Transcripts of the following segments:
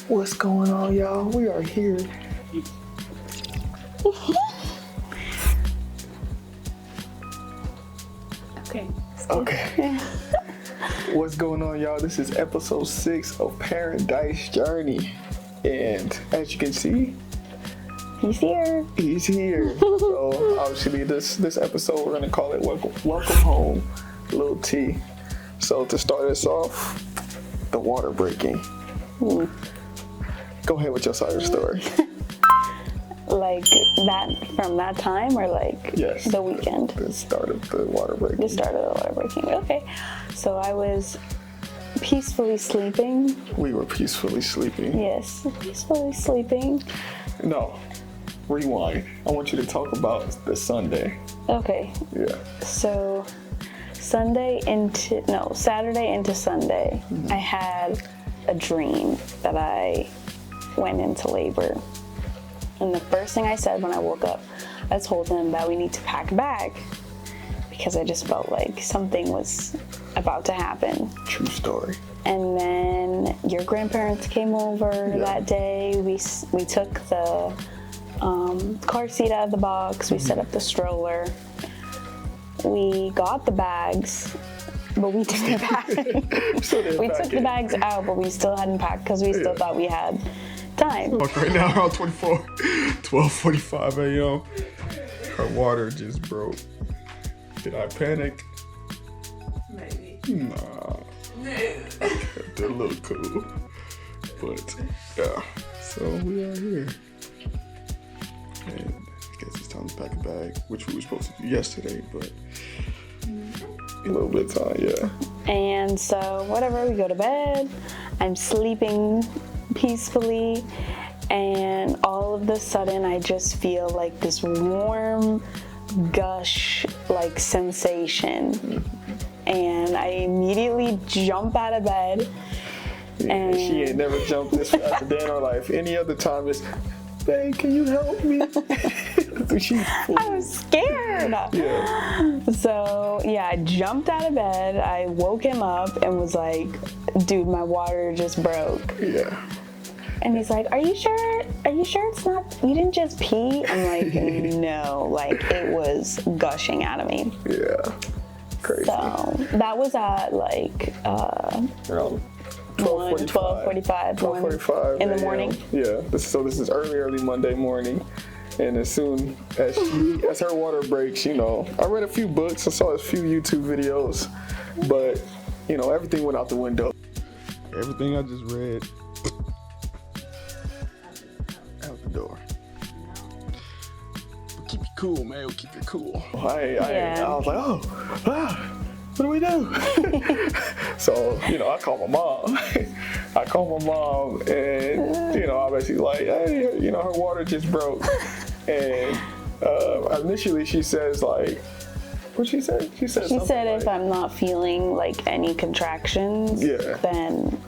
What's going on, y'all? We are here. Okay. What's going on, y'all? This is episode 6 of Parentdise Journey. And as you can see, he's here. So obviously this episode, we're going to call it Welcome Home, Lil T. So to start us off, the water breaking. Go ahead with your side of the story. Like that from that time, or like yes, the weekend? The start of the water breaking. The start of the water breaking. Okay. So I was peacefully sleeping. We were peacefully sleeping. Yes, peacefully sleeping. No, rewind. I want you to talk about the Sunday. Okay. Yeah. So Saturday into Sunday, I had a dream that I went into labor. And the first thing I said when I woke up, I told him that we need to pack a bag because I just felt like something was about to happen. True story. And then your grandparents came over that day. We took the car seat out of the box. We set up the stroller. We got the bags, but we didn't pack. We took the bags out, but we still hadn't packed because we still thought we had time. Right now, around 12:45 a.m. Her water just broke. Did I panic? Maybe. Nah. They're a little cool. But, yeah. So, we are here. And I guess it's time to pack a bag, which we were supposed to do yesterday, but a little bit of time, yeah. And so, whatever, we go to bed. I'm sleeping peacefully, and all of a sudden I just feel like this warm gush like sensation, and I immediately jump out of bed. And she ain't never jumped this fast a day in her life. Any other time it's, babe, can you help me? I was scared. Yeah. So yeah, I jumped out of bed. I woke him up and was like, dude, my water just broke. Yeah. And he's like, are you sure it's not, you didn't just pee? I'm like, no, like it was gushing out of me. Yeah. Crazy. So that was at like around 12:45 in the morning. Yeah. This is early Monday morning. And as soon as her water breaks, I read a few books, I saw a few YouTube videos, but everything went out the window. Everything I just read out the door. But keep it cool, man. We'll keep it cool. I was like, what do we do? So, I called my mom. And, I basically like, hey, her water just broke. And initially she says like, what'd she say? She said if I'm not feeling like any contractions, then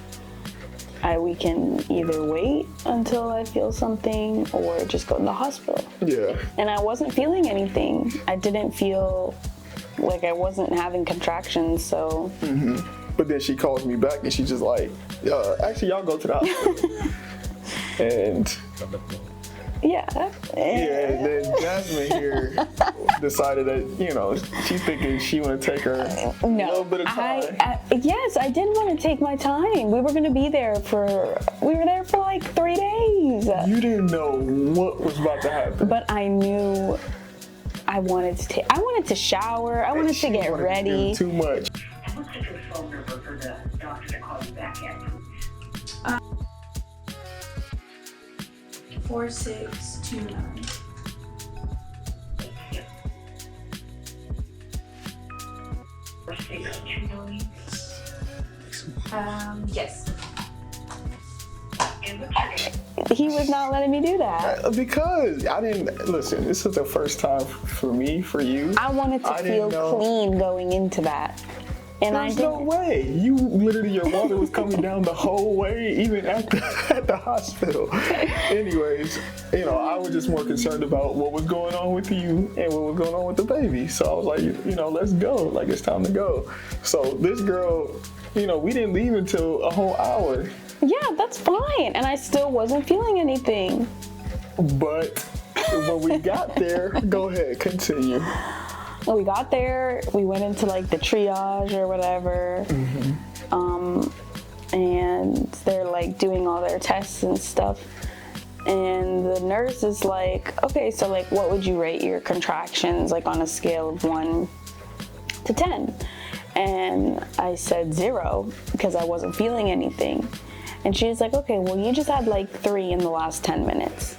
we can either wait until I feel something or just go to the hospital. Yeah. And I wasn't feeling anything. I didn't feel like I wasn't having contractions, so. Mm-hmm. But then she calls me back and she's just like, actually, y'all go to the hospital. And and then Jasmine here decided that, she's thinking she want to take her a little bit of time. Yes, I did want to take my time. We were there for like 3 days. You didn't know what was about to happen. But I knew I wanted to shower. I wanted to get ready. Too much. What's the good phone number for the doctor to call you back at, please? 4629. Yes. And what's your name? He was not letting me do that. Because I didn't, listen, this is the first time for me, for you. I wanted to feel clean going into that. And There's no way. You literally, your water was coming down the whole way, even at the hospital. Anyways, I was just more concerned about what was going on with you and what was going on with the baby. So I was like, let's go. Like, it's time to go. So this girl, we didn't leave until a whole hour. Yeah, that's fine. And I still wasn't feeling anything. But when we got there, go ahead, continue. When we got there, we went into like the triage or whatever. And they're like doing all their tests and stuff. And the nurse is like, okay, so like what would you rate your contractions like on a scale of 1 to 10? And I said 0 because I wasn't feeling anything. And she's like, okay, well you just had like 3 in the last 10 minutes.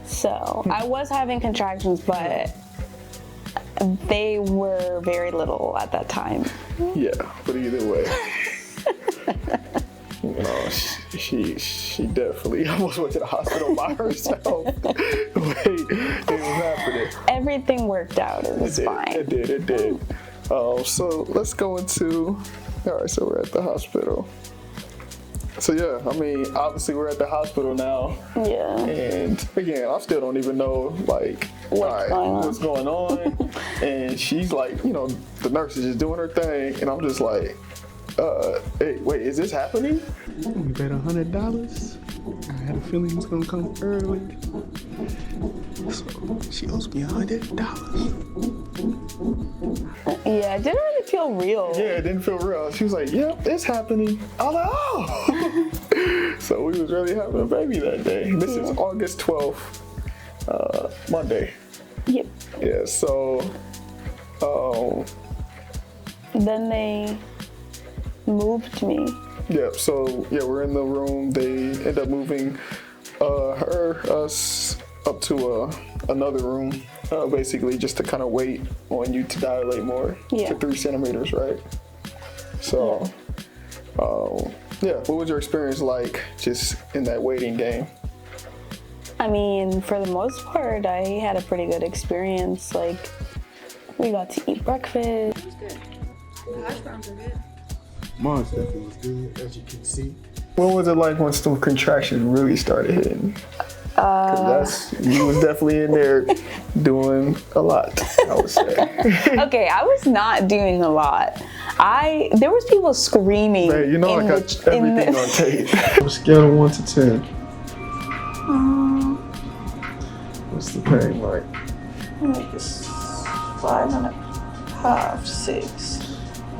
So I was having contractions, but they were very little at that time. Yeah, but either way. No, she definitely almost went to the hospital by herself. Wait, it was happening. Everything worked out. It was fine. It did. So let's go into, all right, so we're at the hospital. So yeah, I mean, obviously we're at the hospital now. Yeah. And again, I still don't even know like what's going on. And she's like, you know, the nurse is just doing her thing, and I'm just like, hey, wait, is this happening? We bet $100. I had a feeling he was gonna come early. So she owes me $100. Yeah, it didn't really feel real. Yeah, it didn't feel real. She was like, yep, it's happening. I was like, oh. So we was really having a baby that day. This is August 12th, Monday. Yep. Yeah, so, Then they moved me. yeah, so yeah, we're in the room. They end up moving us up to another room, basically just to kind of wait on you to dilate more to 3 centimeters, right? So, yeah, what was your experience like just in that waiting game? I mean, for the most part, I had a pretty good experience. Like, we got to eat breakfast. It was good. The hash browns are good. Mine definitely was good, as you can see. What was it like once the contractions really started hitting? Because you was definitely in there doing a lot, I would say. Okay, I was not doing a lot. There was people screaming. Man, you know I got everything on tape. On a scale of 1 to 10. What's the pain like? Like it's 5.5, 6.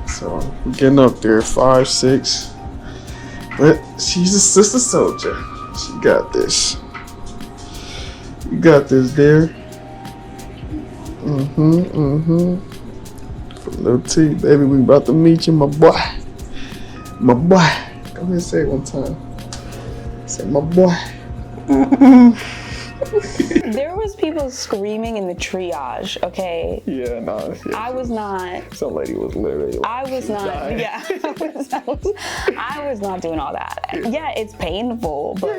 So we're getting up there, 5, 6. But she's a sister soldier. She got this. You got this, dear. For Lil T, baby, we about to meet you, my boy. My boy. Go ahead and say it one time. Say, my boy. There was people screaming in the triage, okay? Yeah, no. Yeah, I was not. Some lady was literally like, I was not. dying. Yeah, I was not doing all that. Yeah, it's painful, but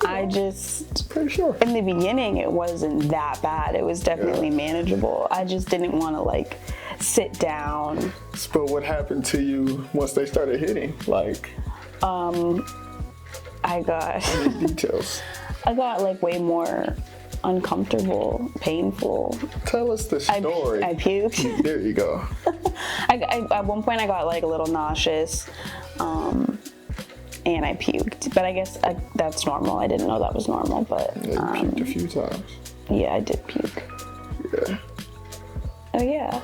I just. Pretty sure. In the beginning, it wasn't that bad. It was definitely manageable. I just didn't want to like sit down. But what happened to you once they started hitting? Like, I got. any details? I got like way more uncomfortable, painful. Tell us the story. I puked. There you go. At one point I got like a little nauseous, and I puked. But I guess that's normal. I didn't know that was normal, but Yeah, you puked a few times. yeah, I did puke. Yeah. Oh yeah.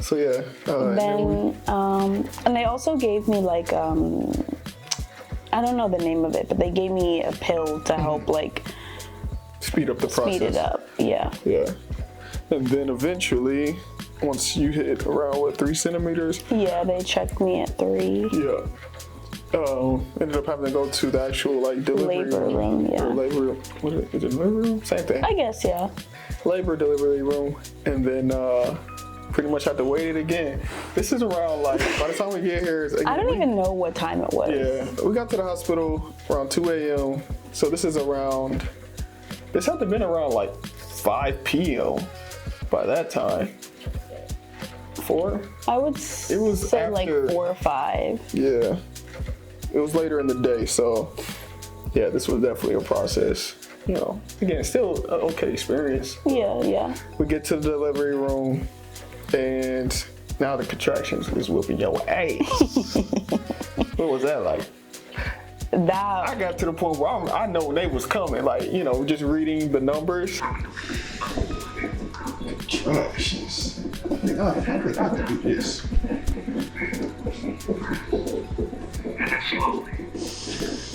So yeah. Then and they also gave me like I don't know the name of it, but they gave me a pill to help like speed up the process. speed it up. Yeah. Yeah. And then eventually, once you hit around what, 3 centimeters? Yeah, they checked me at 3. Yeah. Ended up having to go to the actual like delivery Labor room, yeah. Or labor room. What is it? Delivery room? Same thing. I guess, yeah. Labor delivery room, and then pretty much have to wait it again. This is around like by the time we get here, I don't even know what time it was. Yeah, we got to the hospital around 2 a.m. So this is around. This had to have been around like 5 p.m. by that time. 4? I would It was say like after- 4 or 5. Yeah, it was later in the day. So yeah, this was definitely a process. You know, again, still an okay experience. Yeah, yeah. We get to the delivery room, and now the contractions is whooping your ass. What was that like? I got to the point where I know when they was coming, like, you know, just reading the numbers. Trash. How did I do this? And then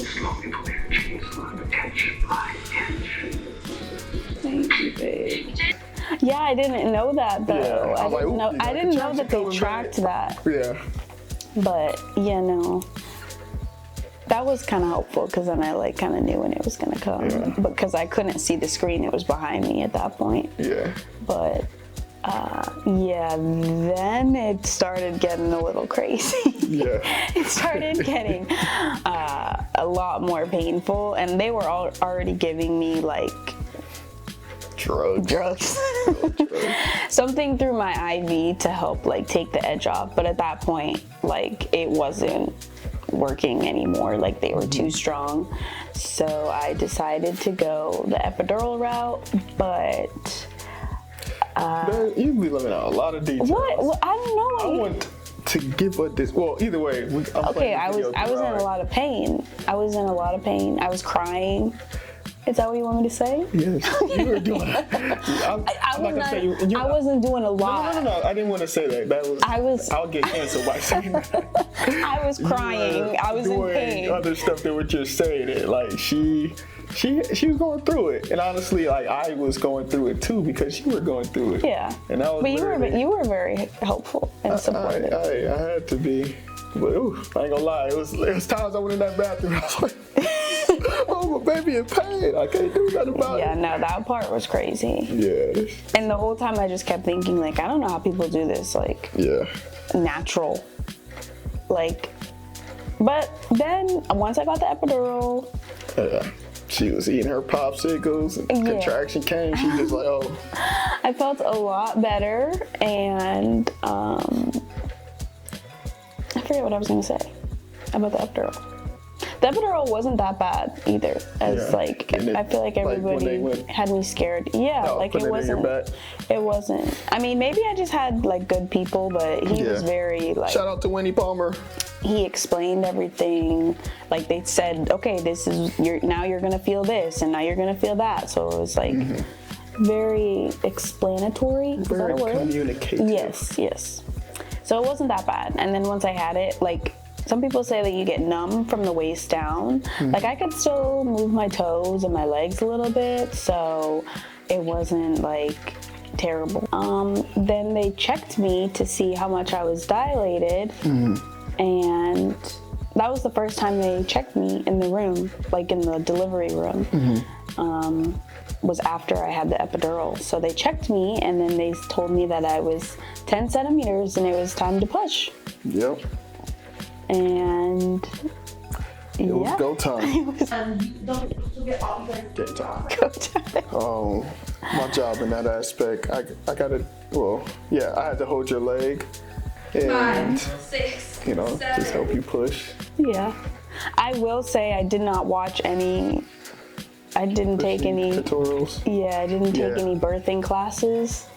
slowly pull your jeans up, inch by inch. Thank you, babe. Yeah, I didn't know that though. Yeah, I didn't know that they tracked that. Yeah. But you know, that was kind of helpful because then I like kind of knew when it was gonna come. Yeah. Because I couldn't see the screen; it was behind me at that point. Yeah. But yeah, then it started getting a little crazy. Yeah. It started getting a lot more painful, and they were already giving me like drugs. Something through my IV to help like take the edge off, but at that point like it wasn't working anymore, like they were too strong. So I decided to go the epidural route, but you be living out a lot of details. what? Well, I don't know. I want to give up this. Well, either way, Okay, I was in a lot of pain. I was crying. Is that what you want me to say? Yes, you were doing it. I wasn't doing a lot. No. I didn't want to say that. I'll get canceled by saying that. I was crying. I was in pain. Other stuff that we're just saying it. Like she was going through it, and honestly, like I was going through it too because you were going through it. Yeah. And that was. But you were very helpful and supportive. I had to be. But I ain't gonna lie, it was times I went in that bathroom. I was like, oh, my baby in pain. I can't do nothing about it. Yeah, no, that part was crazy. Yeah. And the whole time I just kept thinking, like, I don't know how people do this, like, natural. Like, but then once I got the epidural. She was eating her popsicles and contraction came. She was like, oh. I felt a lot better, and I forget what I was going to say about the epidural. The epidural wasn't that bad either. I feel like everybody had me scared. Yeah, like it wasn't. It wasn't. I mean, maybe I just had like good people, but he was very like. Shout out to Winnie Palmer. He explained everything. Like they said, okay, now you're gonna feel this, and now you're gonna feel that. So it was like very explanatory. Is that a word? Communicative. Yes. So it wasn't that bad. And then once I had it, like. Some people say that you get numb from the waist down. Like I could still move my toes and my legs a little bit, so it wasn't like terrible. Then they checked me to see how much I was dilated, and that was the first time they checked me in the room, like in the delivery room. Was after I had the epidural. So they checked me, and then they told me that I was 10 centimeters and it was time to push. Yep. And it was go time. Don't forget all the Game time. Go time. My job in that aspect, I gotta. Well, yeah, I had to hold your leg and 5, 6, you know 7. just help you push. Yeah. I will say I did not watch any. I didn't take any tutorials. Yeah, I didn't take any birthing classes.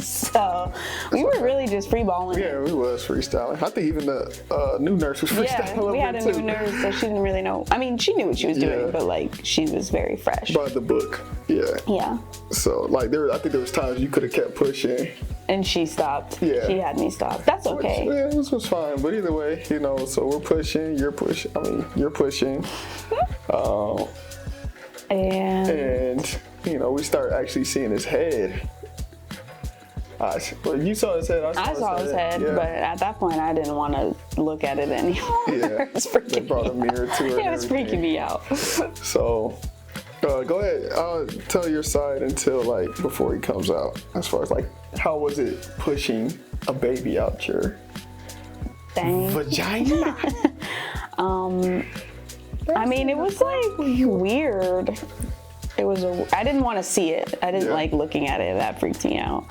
So we were really just freeballing. Yeah, we was freestyling. I think even the new nurse was freestyling. Yeah, we had a new nurse, so she didn't really know. I mean, she knew what she was doing, but like she was very fresh. By the book. Yeah. Yeah. So like I think there was times you could have kept pushing. And she stopped. Yeah. She had me stop. That's okay. This was fine, but either way, you know. So we're pushing. You're pushing. You're pushing. And you know, we start actually seeing his head. Well, you saw his head. I saw his head, but at that point, I didn't want to look at it anymore. Yeah, It was freaking they brought a mirror to it. It was freaking me out. So, go ahead. Tell your side until like before he comes out. As far as like, how was it pushing a baby out your vagina? I mean, it was like weird. It was I didn't want to see it. I didn't like looking at it. That freaked me out.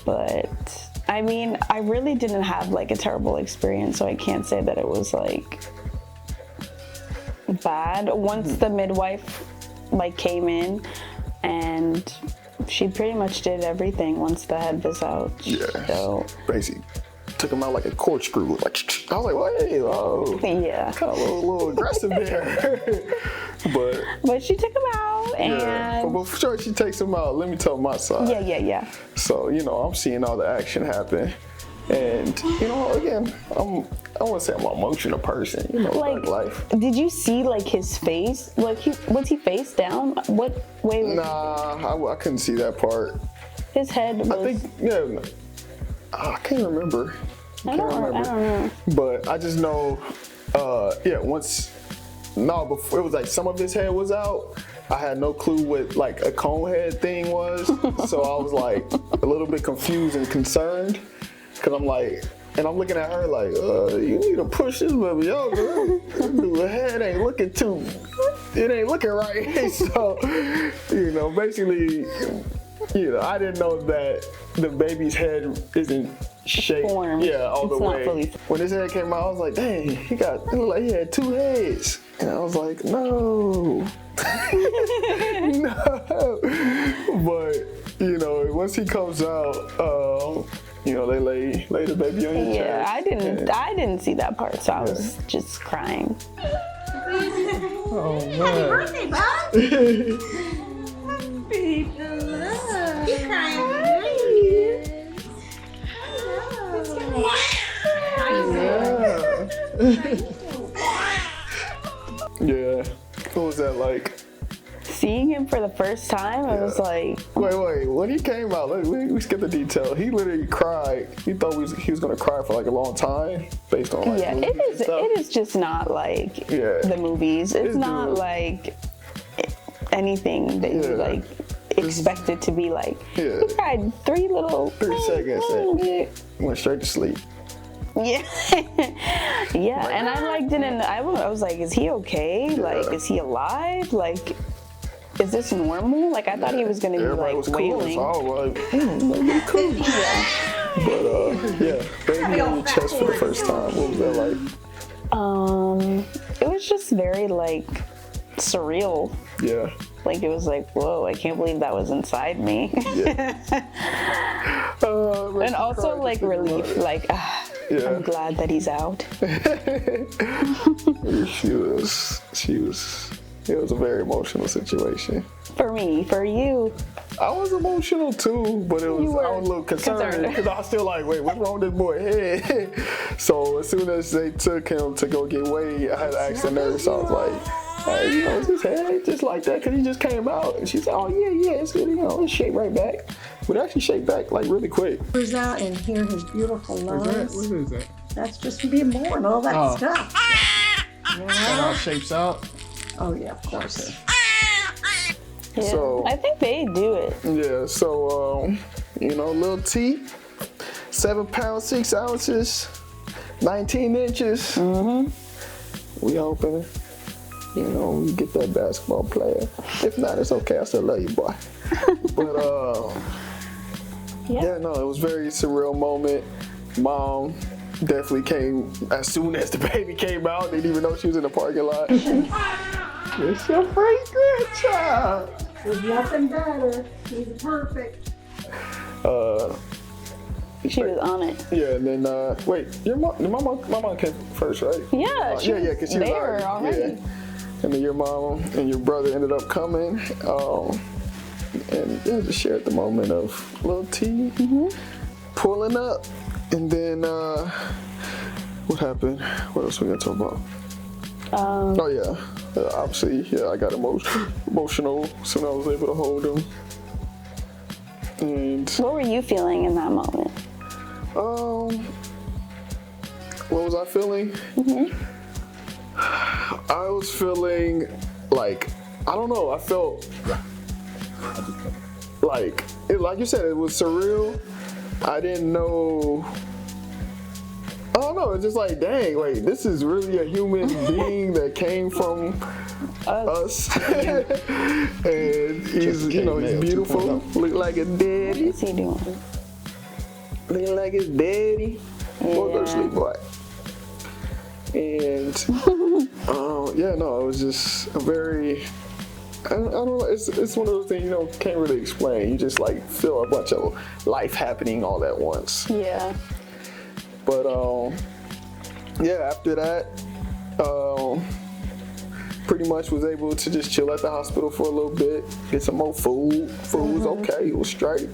But I mean, I really didn't have like a terrible experience, so I can't say that it was like bad. Once the midwife like came in, and she pretty much did everything once the head was out. Yeah. So basically took him out like a corkscrew. Like I was like, wait, oh, Yeah. kind of a little aggressive there. But she took him out, yeah, and but before she takes him out, let me tell my side. yeah. So I'm seeing all the action happen, and again, I wouldn't say I'm an emotional person. Like, life. did you see like his face? Like, was he face down? What way was Nah, I couldn't see that part. his head? Was, I think I can't remember. I don't know. But I just know, before it was like some of his head was out. I had no clue what like a cone head thing was, so I was like a little bit confused and concerned, cause I'm like, and I'm looking at her like, you need to push this baby out, girl. The head ain't looking right. So, basically, I didn't know that the baby's head isn't shaped, formed. all the It's not way. fully When his head came out, I was like, dang, it looked like he had 2 heads. And I was like, no. No. But, once he comes out, they lay the baby on your chest. I didn't see that part, so I was just crying. Oh, Happy man. birthday, bud. Baby, love. You're crying. Yeah. What was that like? Seeing him for the first time, I was like, Wait. When he came out, we skipped the detail. He literally cried. He thought he was gonna cry for like a long time, based on like movies and stuff. it is just not like the movies. It's not like anything that you like expect it to be like. Yeah. He cried 3 seconds and went straight to sleep. Yeah. Yeah, and I like didn't. I was like, is he okay? Yeah. Like, is he alive? Like, is this normal? Like, I thought he was gonna Everybody be was like cool, wailing. so I was like, cool. But baby on your chest for the first time. What was that like? It was just very like surreal. Yeah. Like, it was like, whoa, I can't believe that was inside me. And also like relief, like I'm glad that he's out. She was. It was a very emotional situation. For me, for you. I was emotional too, but I was a little concerned because I was still like, wait, what's wrong with this boy's head? So as soon as they took him to go get weighed, I had to ask the nurse. I was like, hey, is his head just like that? Because he just came out. And she said, oh yeah, it's good, it's shaped right back. But it actually shaped back like really quick. Out and hear his beautiful nose. What is that? That's just to be born, all that stuff. That all shapes out? Oh yeah, of course. Yeah, So- I think they do it. Yeah, so, Lil T, 7 pounds, 6 ounces, 19 inches. Mm-hmm. We hoping, we get that basketball player. If not, it's okay. I still love you, boy. But, it was a very surreal moment. Mom definitely came as soon as the baby came out. Didn't even know she was in the parking lot. It's your first grandchild. There's nothing better. He's perfect. She was on it. Yeah, and then wait, my mom came first, right? Yeah, she was because she was there already. Yeah. And then your mom and your brother ended up coming, and just shared the moment of Lil T pulling up, and then what happened? What else we got to talk about? Obviously, I got emotional soon as I was able to hold him. And What were you feeling in that moment? what was I feeling? I was feeling like, I don't know, I felt like you said, it was surreal. I didn't know. I don't know, it's just like, dang, wait, this is really a human being that came from us. And he's, he's beautiful, look like his daddy. What's he doing? Looking like his daddy. Boy, go to sleep, boy. And, it was just a very, I don't know, it's one of those things, can't really explain. You just like feel a bunch of life happening all at once. Yeah. But yeah, after that, pretty much was able to just chill at the hospital for a little bit, get some more food. Food was okay, it was straight.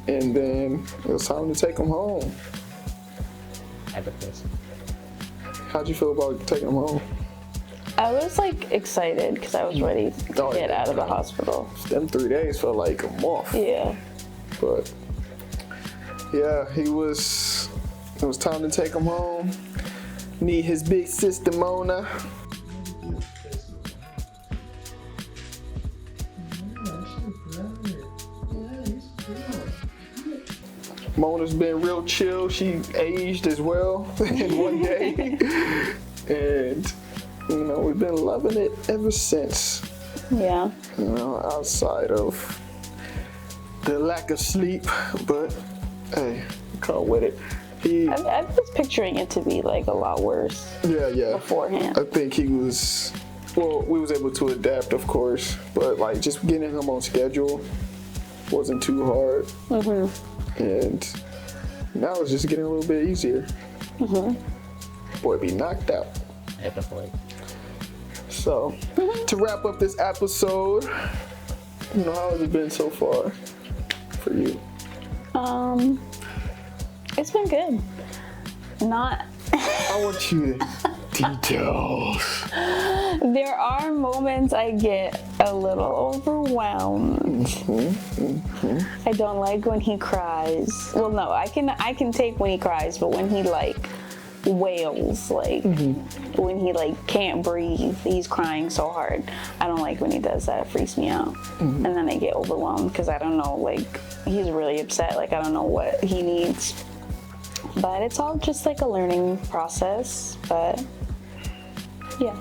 And then it was time to take him home. How'd you feel about taking him home? I was like excited because I was ready to get out of the hospital. Them 3 days felt like a month. Yeah. But yeah, it was time to take him home. Meet his big sister Mona. Mona's been real chill. She aged as well in 1 day. And, you know, we've been loving it ever since. Yeah. You know, outside of the lack of sleep. But, hey, come with it. I was picturing it to be like a lot worse. Yeah. Beforehand. I think he was, well, we was able to adapt, of course. But, like, just getting him on schedule wasn't too hard. Mm-hmm. And now it's just getting a little bit easier. Mm-hmm. Boy, be knocked out. So, to wrap up this episode, you know, how has it been so far for you? It's been good. I want you to details. There are moments I get a little overwhelmed. I don't like when he cries. Well, no, I can take when he cries, but when he like wails, like when he like can't breathe, he's crying so hard. I don't like when he does that. It freaks me out. And then I get overwhelmed because I don't know, like he's really upset. Like I don't know what he needs. But it's all just like a learning process. But yeah.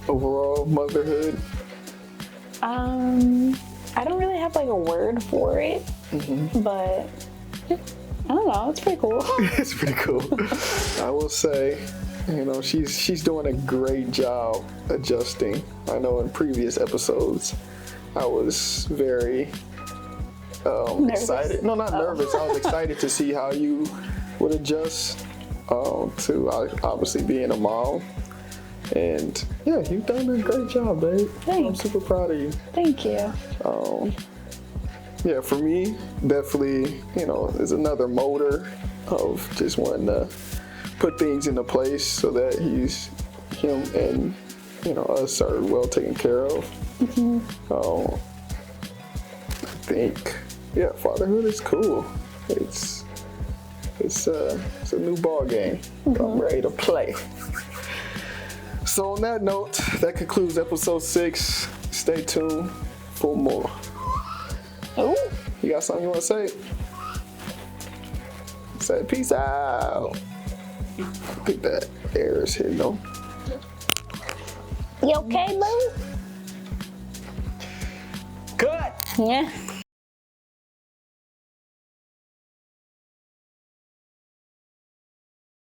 Overall, motherhood? I don't really have like a word for it, but I don't know, it's pretty cool. It's pretty cool. I will say, you know, she's doing a great job adjusting. I know in previous episodes, I was very excited. No, not nervous. I was excited to see how you would adjust to obviously being a mom. And yeah, you've done a great job, babe. Thanks. I'm super proud of you. Thank you. Yeah, for me, definitely, you know, there's another motor of just wanting to put things into place so that him and, you know, us are well taken care of. I think, yeah, fatherhood is cool. It's a new ball game. I'm ready to play. So on that note, that concludes episode 6. Stay tuned for more. Oh, You got something you want to say? Say peace out. I think that air is hitting though. you okay, boo? Cut! Yeah.